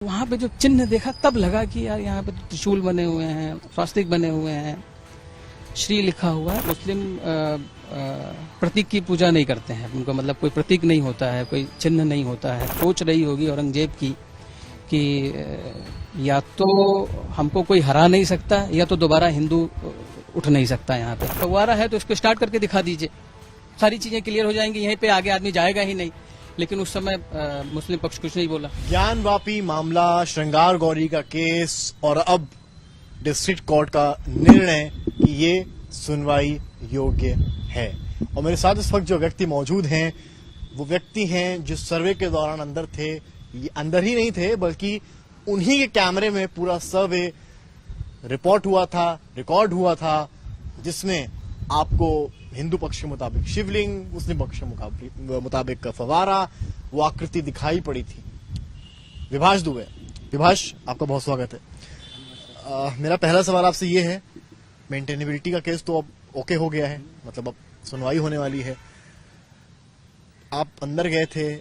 वहाँ पे जो चिन्ह देखा तब लगा कि यार यहाँ पे त्रिशूल बने हुए हैं, स्वास्तिक बने हुए हैं, श्री लिखा हुआ है। मुस्लिम प्रतीक की पूजा नहीं करते हैं, उनका मतलब कोई प्रतीक नहीं होता है, कोई चिन्ह नहीं होता है। सोच रही होगी औरंगजेब की कि या तो हमको कोई हरा नहीं सकता या तो दोबारा हिंदू उठ नहीं सकता। यहाँ पे फव्वारा है तो इसको स्टार्ट करके दिखा दीजिए, सारी चीजें क्लियर हो जाएंगी। यहीं पे आगे आदमी जाएगा ही नहीं। लेकिन उस समय मुस्लिम पक्ष कुछ नहीं बोला। ज्ञानवापी मामला, श्रृंगार गौरी का केस और अब डिस्ट्रिक्ट कोर्ट का निर्णय कि ये सुनवाई योग्य है। और मेरे साथ इस वक्त जो व्यक्ति मौजूद हैं वो व्यक्ति हैं जो सर्वे के दौरान अंदर थे। ये अंदर ही नहीं थे बल्कि उन्हीं के कैमरे में पूरा सर्वे रिपोर्ट हुआ था, रिकॉर्ड हुआ था, जिसमें आपको हिंदू पक्ष के मुताबिक शिवलिंग, मुस्लिम पक्ष के मुताबिक फव्वारा, वो आकृति दिखाई पड़ी थी। विभाष दुबे, विभाष आपका बहुत स्वागत है। मेरा पहला सवाल आपसे ये है, मेंटेनेबिलिटी का केस तो अब ओके हो गया है, मतलब अब सुनवाई होने वाली है। आप अंदर गए थे,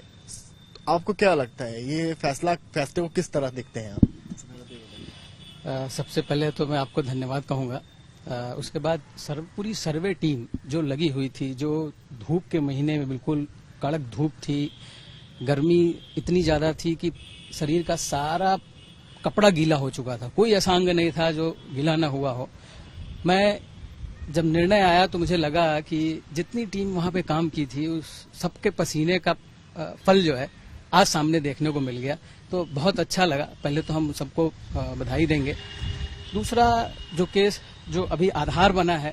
आपको क्या लगता है ये फैसले को किस तरह देखते हैं आप? सबसे पहले तो मैं आपको धन्यवाद कहूंगा। उसके बाद पूरी सर्वे टीम जो लगी हुई थी, जो धूप के महीने में बिल्कुल कड़क धूप थी, गर्मी इतनी ज्यादा थी कि शरीर का सारा कपड़ा गीला हो चुका था, कोई ऐसा अंग नहीं था जो गीला न हुआ हो। मैं जब निर्णय आया तो मुझे लगा कि जितनी टीम वहां पे काम की थी उस सबके पसीने का फल जो है आज सामने देखने को मिल गया, तो बहुत अच्छा लगा। पहले तो हम सबको बधाई देंगे। दूसरा जो केस जो अभी आधार बना है,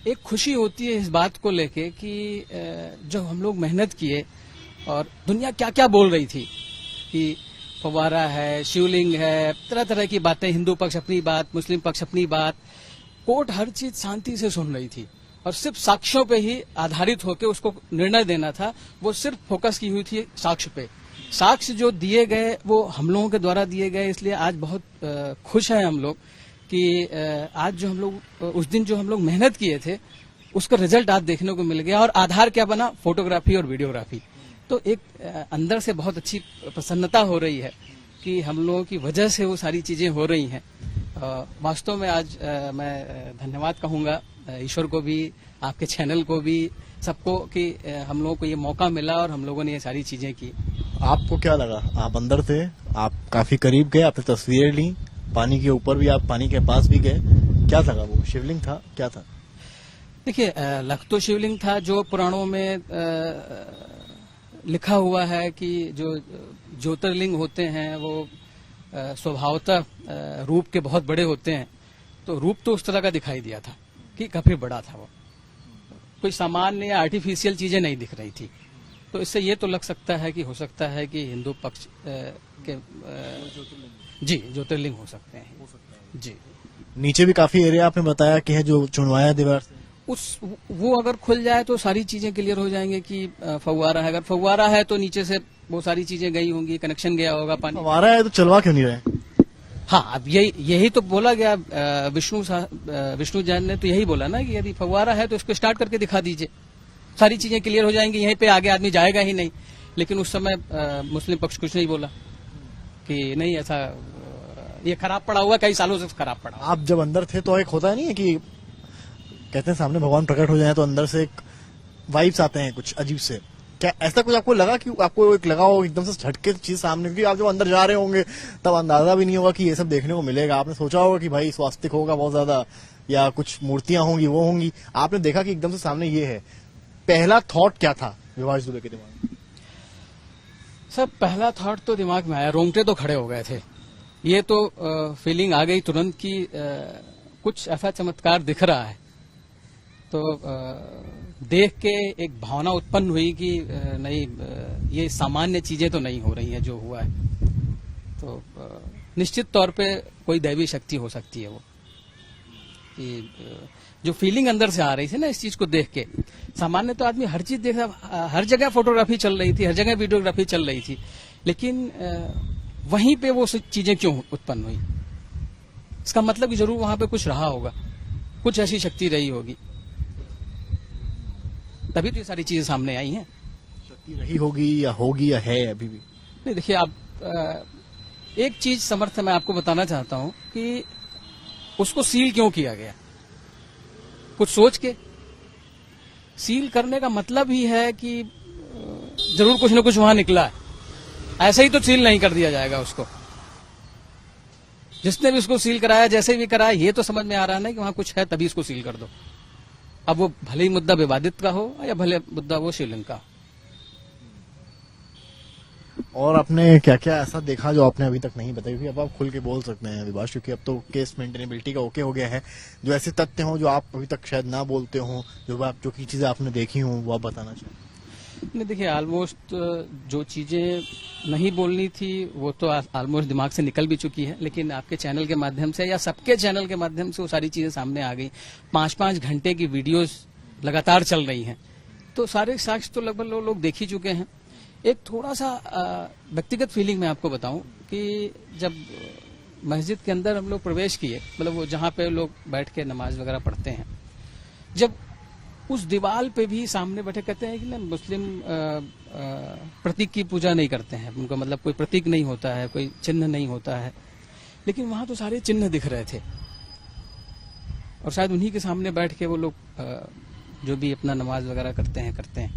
एक खुशी होती है इस बात को लेके कि जो हम लोग मेहनत किए और दुनिया क्या क्या बोल रही थी कि फव्वारा है, शिवलिंग है, तरह तरह की बातें, हिंदू पक्ष अपनी बात, मुस्लिम पक्ष अपनी बात, कोर्ट हर चीज शांति से सुन रही थी और सिर्फ साक्ष्यों पे ही आधारित होकर उसको निर्णय देना था। वो सिर्फ फोकस की हुई थी साक्ष्य पे। साक्ष्य जो दिए गए वो हम लोगों के द्वारा दिए गए, इसलिए आज बहुत खुश हैं हम लोग कि आज जो हम लोग उस दिन जो हम लोग मेहनत किए थे उसका रिजल्ट आज देखने को मिल गया। और आधार क्या बना? फोटोग्राफी और वीडियोग्राफी। तो एक अंदर से बहुत अच्छी प्रसन्नता हो रही है कि हम लोगों की वजह से वो सारी चीजें हो रही हैं। वास्तव में आज मैं धन्यवाद कहूंगा ईश्वर को भी, आपके चैनल को भी, सबको कि हम लोगों को ये मौका मिला और हम लोगों ने ये सारी चीजें की। आपको क्या लगा? आप अंदर थे, आप काफी करीब गए, आपने तस्वीरें ली, पानी के ऊपर भी, आप पानी के पास भी गए, क्या लगा? वो शिवलिंग था, क्या था? देखिए, लग तो शिवलिंग था जो पुराणों में लिखा हुआ है कि जो ज्योतिर्लिंग होते हैं वो स्वभावतः रूप के बहुत बड़े होते हैं। तो रूप तो उस तरह का दिखाई दिया था कि काफी बड़ा था वो, कोई सामान्य या आर्टिफिशियल चीजें नहीं दिख रही थी। तो इससे ये तो लग सकता है कि हो सकता है कि हिंदू पक्ष के जी ज्योतिर्लिंग हो सकते हैं जी। नीचे भी काफी एरिया आपने बताया कि है जो चुनवाया दीवार से, वो अगर खुल जाए तो सारी चीजें क्लियर हो जाएंगे कि फव्वारा है। अगर फव्वारा है तो नीचे से वो सारी चीजें गई होंगी, कनेक्शन गया होगा पानी। फव्वारा है तो चलवा क्यों नहीं रहे? हाँ, अब यही तो बोला गया। विष्णु जैन ने तो यही बोला ना कि यदि फव्वारा है तो इसको स्टार्ट करके दिखा दीजिए, सारी चीजें क्लियर हो जाएंगी। यहीं पे आगे आदमी जाएगा ही नहीं। लेकिन उस समय मुस्लिम पक्ष कुछ नहीं बोला कि नहीं, ऐसा ये खराब पड़ा हुआ, कई सालों से खराब पड़ा। आप जब अंदर थे तो एक होता नहीं है कि कहते हैं सामने भगवान प्रकट हो जाए तो अंदर से एक वाइब्स आते हैं कुछ अजीब से, क्या ऐसा कुछ आपको लगा कि आपको एक लगा हो एकदम से झटके चीज सामने? क्योंकि आप जब अंदर जा रहे होंगे तब अंदाजा भी नहीं होगा कि ये सब देखने को मिलेगा। आपने सोचा होगा कि भाई स्वास्तिक होगा बहुत ज्यादा या कुछ मूर्तियां होंगी, वो होंगी। आपने देखा कि एकदम से सामने ये है। पहला थॉट क्या था विभाष दुबे के दिमाग में? सर, पहला थॉट तो दिमाग में आया, रोंगटे तो खड़े हो गए थे। ये तो फीलिंग आ गई तुरंत कि कुछ ऐसा चमत्कार दिख रहा है। तो देख के एक भावना उत्पन्न हुई कि नहीं, ये सामान्य चीजें तो नहीं हो रही हैं जो हुआ है। तो निश्चित तौर पे कोई दैवी शक्ति हो सकती है वो, कि जो फीलिंग अंदर से आ रही थी ना इस चीज को देख के। सामान्य तो आदमी हर चीज देख रहा, हर जगह फोटोग्राफी चल रही थी, हर जगह वीडियोग्राफी चल रही थी, लेकिन वहीं पे वो चीजें क्यों उत्पन्न हुई? इसका मतलब कि जरूर वहां पे कुछ रहा होगा, कुछ ऐसी शक्ति रही होगी, तभी तो ये सारी चीजें सामने आई हैं। शक्ति रही होगी या है अभी भी? नहीं, देखिए, आप एक चीज समर्थ मैं आपको बताना चाहता हूं कि उसको सील क्यों किया गया, कुछ सोच के। सील करने का मतलब ही है कि जरूर कुछ न कुछ वहां निकला है, ऐसे ही तो सील नहीं कर दिया जाएगा उसको। जिसने भी उसको सील कराया, जैसे भी कराया, ये तो समझ में आ रहा है ना कि वहां कुछ है, तभी इसको सील कर दो। अब वो भले ही मुद्दा विवादित का हो या भले मुद्दा वो श्रीलंका। और आपने क्या क्या ऐसा देखा जो आपने अभी तक नहीं बताया, क्योंकि अब आप खुल के बोल सकते हैं विभाष, क्योंकि अब तो केस मेंटेनेबिलिटी का ओके हो गया है। जो ऐसे तथ्य हों जो आप अभी तक शायद ना बोलते हों, जो की चीजें आपने देखी हों, वो आप बताना चाहें। नहीं, देखिए, ऑलमोस्ट जो चीजें नहीं बोलनी थी वो तो ऑलमोस्ट दिमाग से निकल भी चुकी है, लेकिन आपके चैनल के माध्यम से या सबके चैनल के माध्यम से वो सारी चीजें सामने आ गई। 5-5 घंटे की वीडियोस लगातार चल रही हैं, तो सारे साक्ष्य तो लगभग लोग देख ही चुके हैं। एक थोड़ा सा व्यक्तिगत फीलिंग मैं आपको बताऊं कि जब मस्जिद के अंदर हम लोग प्रवेश किए, मतलब वो जहां पे लोग बैठ के नमाज वगैरह पढ़ते हैं, जब उस दीवार पे भी सामने बैठे कहते हैं कि ना मुस्लिम प्रतीक की पूजा नहीं करते हैं, उनका मतलब कोई प्रतीक नहीं होता है, कोई चिन्ह नहीं होता है, लेकिन वहां तो सारे चिन्ह दिख रहे थे। और शायद उन्हीं के सामने बैठ के वो लोग जो भी अपना नमाज वगैरह करते हैं,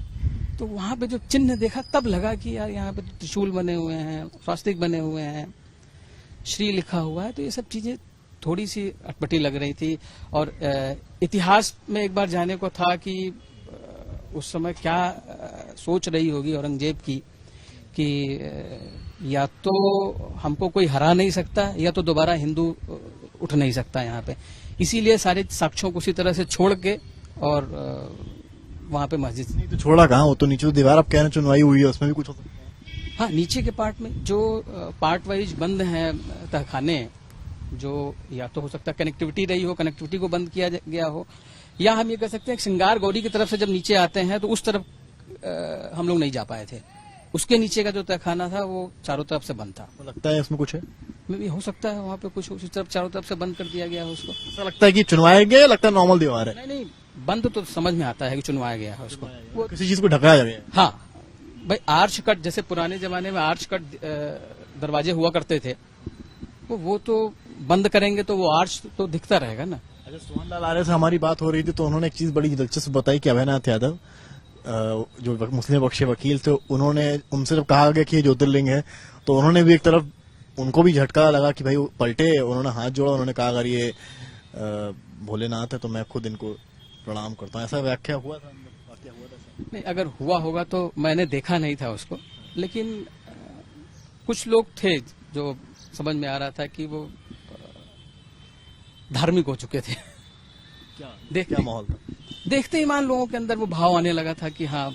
तो वहां पे जो चिन्ह देखा तब लगा कि यार यहाँ पे तो त्रिशूल बने हुए हैं, स्वास्तिक बने हुए हैं, श्री लिखा हुआ है, तो ये सब चीजें थोड़ी सी अटपटी लग रही थी। और इतिहास में एक बार जाने को था कि उस समय क्या सोच रही होगी औरंगजेब की कि या तो हमको कोई हरा नहीं सकता या तो दोबारा हिंदू उठ नहीं सकता यहाँ पे, इसीलिए सारे साक्ष्यों को उसी तरह से छोड़ के और वहां पे मस्जिद नहीं तो छोड़ा कहाँ, वो तो नीचे दीवार आप कह रहे चुनवाई हुई है, उसमें भी कुछ हो सकता है। हाँ, नीचे के पार्ट में जो पार्ट वाइज बंद हैं तहखाने, जो या तो हो सकता है कनेक्टिविटी रही हो, कनेक्टिविटी को बंद किया गया हो, या हम ये कह सकते हैं श्रृंगार गौरी की तरफ से जब नीचे आते हैं तो उस तरफ हम लोग नहीं जा पाए थे। उसके नीचे का जो तहखाना था वो चारों तरफ से बंद था। लगता है इसमें कुछ है, मे भी हो सकता है वहाँ पे कुछ उसी तरफ चारों तरफ से बंद कर दिया गया है उसको। ऐसा लगता है कि चुनवाया गया, लगता है नॉर्मल दीवार है। नहीं, बंद तो समझ में आता है कि चुनवाया गया है उसको, वो किसी चीज को ढकाया गया है। हाँ भाई, आर्च कट, जैसे पुराने जमाने में आर्च कट दरवाजे हुआ करते थे, वो तो बंद करेंगे तो वो आर्च तो दिखता रहेगा ना। अच्छा, सुमन लाल आर्य से हमारी बात हो रही थी तो उन्होंने एक चीज बड़ी दिलचस्प बताई कि अभयनाथ यादव जो मुस्लिम पक्ष के वकील थे, उन्होंने उनसे जब कहा गया कि ये ज्योतिर्लिंग है तो उन्होंने भी एक तरफ, उनको भी झटका लगा कि भाई वो पलटे, उन्होंने हाथ जोड़ा, उन्होंने कहा अगर ये भोलेनाथ है तो मैं खुद इनको प्रणाम करता हूँ। ऐसा व्याख्या हुआ था, वाक्या हुआ था? नहीं, अगर हुआ होगा तो मैंने देखा नहीं था उसको, लेकिन कुछ लोग थे जो समझ में आ रहा था कि वो धार्मिक हो चुके थे। क्या माहौल था? देखते ही मान लोगों के अंदर वो भाव आने लगा था कि हाँ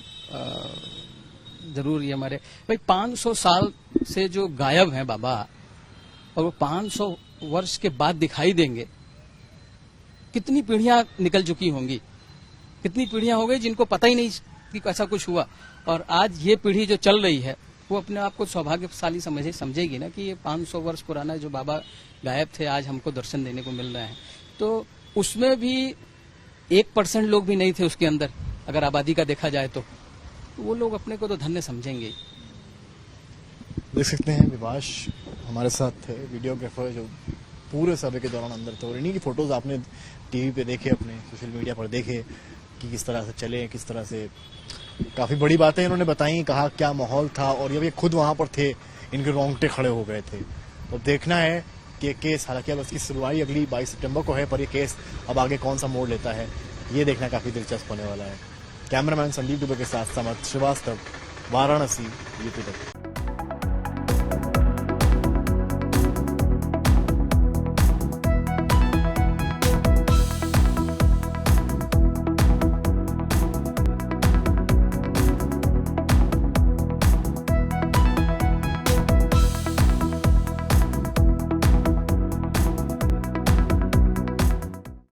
जरूर ये हमारे भाई 500 साल से जो गायब हैं बाबा, और वो 500 वर्ष के बाद दिखाई देंगे, कितनी पीढ़ियां निकल चुकी होंगी, कितनी पीढ़ियां हो गई जिनको पता ही नहीं कि ऐसा कुछ हुआ। और आज ये पीढ़ी जो चल रही है वो अपने आप को सौभाग्यशाली समझेगी ना कि ये 500 वर्ष पुराना जो बाबा गायब थे आज हमको दर्शन देने को मिल रहे हैं। तो उसमें भी 1% लोग भी नहीं थे उसके अंदर, अगर आबादी का देखा जाए तो वो लोग अपने को तो धन्य समझेंगे। देख सकते हैं विभाष हमारे साथ थे, वीडियोग्राफर जो पूरे सर्वे के दौरान अंदर थे, और इन्हीं की फोटोज आपने टीवी पे देखे, अपने सोशल मीडिया पर देखे कि किस तरह से चले, किस तरह से काफी बड़ी बातें इन्होंने बताई, कहा क्या माहौल था, और ये खुद वहां पर थे, इनके रोंगटे खड़े हो गए थे। तो देखना है कि ये केस, हालांकि अब इसकी सुनवाई अगली 22 सितंबर को है, पर ये केस अब आगे कौन सा मोड़ लेता है ये देखना काफी दिलचस्प होने वाला है। कैमरामैन संदीप दुबे के साथ समर्थ श्रीवास्तव, वाराणसी, यूपी तक।